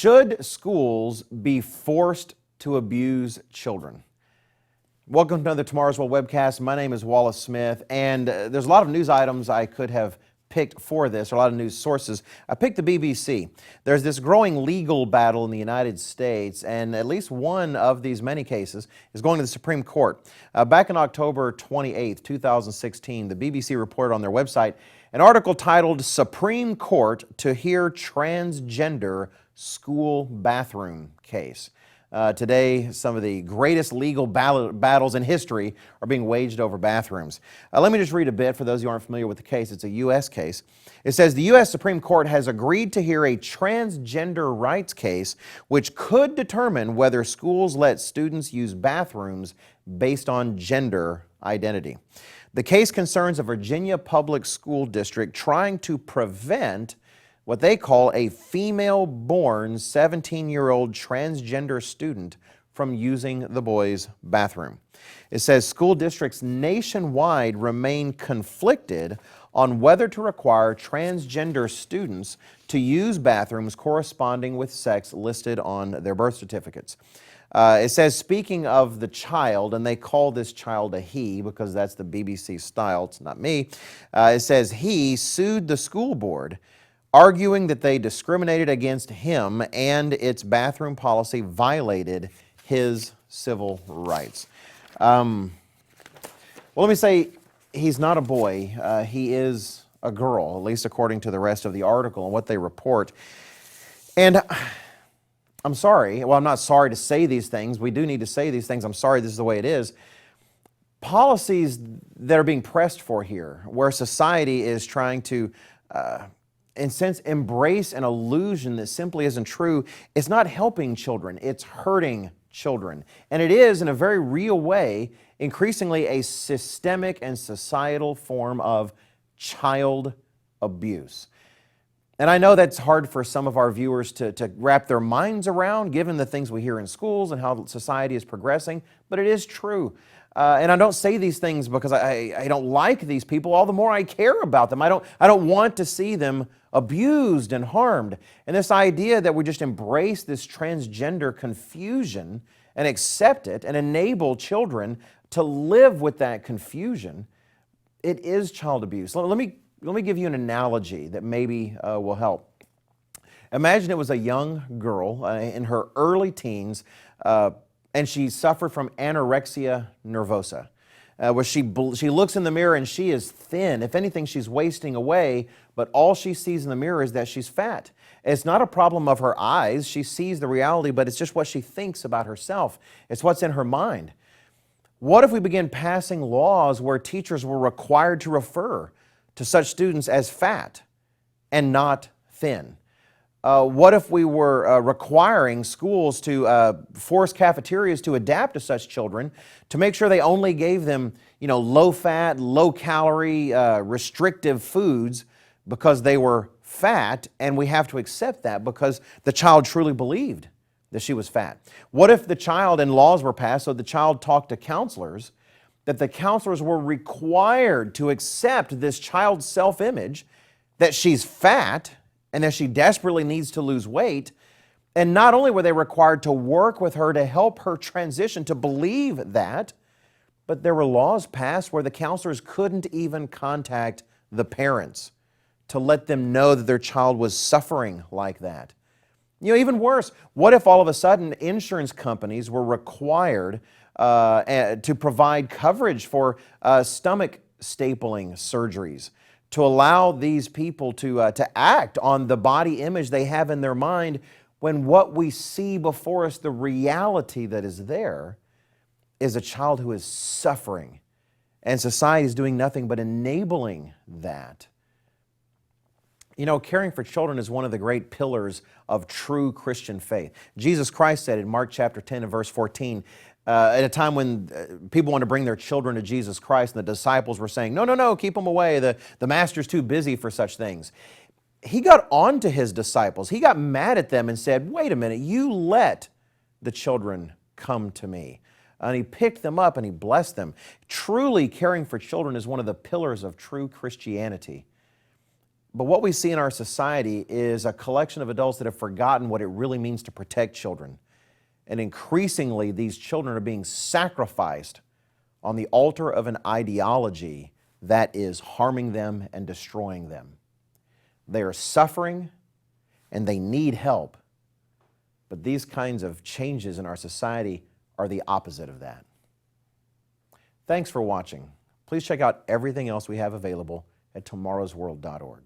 Should schools be forced to abuse children? Welcome to another Tomorrow's World Webcast. My name is Wallace Smith, and there's a lot of news items I could have picked for this, or a lot of news sources. I picked the BBC. There's this growing legal battle in the United States, and at least one of these many cases is going to the Supreme Court. Back in October 28th, 2016, the BBC reported on their website an article titled "Supreme Court to Hear Transgender School Bathroom Case." Today, some of the greatest legal battles in history are being waged over bathrooms. Let me just read a bit for those who aren't familiar with the case. It's a U.S. case. It says, the U.S. Supreme Court has agreed to hear a transgender rights case which could determine whether schools let students use bathrooms based on gender identity. The case concerns a Virginia public school district trying to prevent what they call a female-born 17-year-old transgender student from using the boys' bathroom. It says school districts nationwide remain conflicted on whether to require transgender students to use bathrooms corresponding with sex listed on their birth certificates. It says, speaking of the child, and they call this child a he because that's the BBC style, it's not me. It says he sued the school board, arguing that they discriminated against him and its bathroom policy violated his civil rights. Well, let me say, he's not a boy. He is a girl, at least according to the rest of the article and what they report. And I'm sorry. Well, I'm not sorry to say these things. We do need to say these things. I'm sorry this is the way it is. Policies that are being pressed for here, where society is trying to in a sense, embrace an illusion that simply isn't true. It's not helping children, it's hurting children. And it is, in a very real way, increasingly a systemic and societal form of child abuse. And I know that's hard for some of our viewers to wrap their minds around, given the things we hear in schools and how society is progressing, but it is true. And I don't say these things because I don't like these people. All the more I care about them. I don't want to see them abused and harmed. And this idea that we just embrace this transgender confusion and accept it and enable children to live with that confusion, it is child abuse. Let me give you an analogy that maybe will help. Imagine it was a young girl in her early teens, and she suffered from anorexia nervosa, where she looks in the mirror and she is thin. If anything, she's wasting away, but all she sees in the mirror is that she's fat. It's not a problem of her eyes. She sees the reality, but it's just what she thinks about herself. It's what's in her mind. What if we begin passing laws where teachers were required to refer to such students as fat and not thin? What if we were requiring schools to force cafeterias to adapt to such children to make sure they only gave them, low-fat, low-calorie, restrictive foods because they were fat, and we have to accept that because the child truly believed that she was fat? What if the child, and laws were passed so the child talked to counselors, that the counselors were required to accept this child's self-image, that she's fat, and that she desperately needs to lose weight, and not only were they required to work with her to help her transition to believe that, but there were laws passed where the counselors couldn't even contact the parents to let them know that their child was suffering like that. Even worse, what if all of a sudden insurance companies were required to provide coverage for stomach stapling surgeries, to allow these people to act on the body image they have in their mind, when what we see before us, the reality that is there, is a child who is suffering, and society is doing nothing but enabling that. Caring for children is one of the great pillars of true Christian faith. Jesus Christ said in Mark chapter 10 and verse 14, at a time when people wanted to bring their children to Jesus Christ, and the disciples were saying, no, keep them away. The master's too busy for such things. He got on to his disciples. He got mad at them and said, wait a minute, you let the children come to me. And he picked them up and he blessed them. Truly caring for children is one of the pillars of true Christianity. But what we see in our society is a collection of adults that have forgotten what it really means to protect children. And increasingly, these children are being sacrificed on the altar of an ideology that is harming them and destroying them. They are suffering and they need help. But these kinds of changes in our society are the opposite of that. Thanks for watching. Please check out everything else we have available at tomorrowsworld.org.